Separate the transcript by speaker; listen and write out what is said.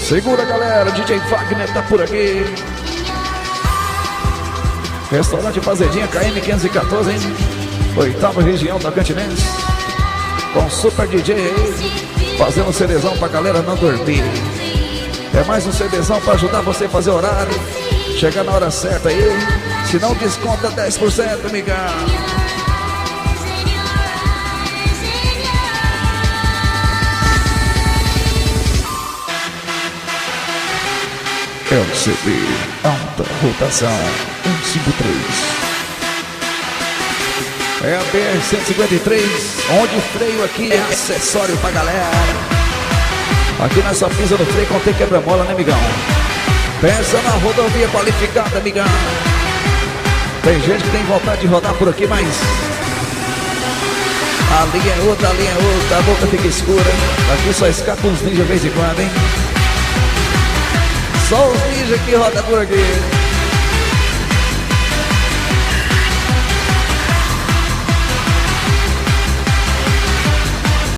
Speaker 1: Segura, galera, DJ Wagner tá por aqui. Restaurante Fazendinha KM 514, hein? Oitava região da Cantinense. Com super DJ aí, fazendo CDzão pra galera não dormir. É mais um CDzão pra ajudar você a fazer horário. Chegar na hora certa aí. Se não desconta 10%, amigão. LCD alta rotação 153. É a BR-153, onde o freio aqui é acessório pra galera. Aqui nessa pisa do freio contém quebra-mola, né, amigão? Pensa na rodovia qualificada, amigão. Tem gente que tem vontade de rodar por aqui, mas a linha é outra, a boca fica escura. Aqui só escapa uns ninjas de vez em quando, hein? Só os ninjas que rodam por aqui.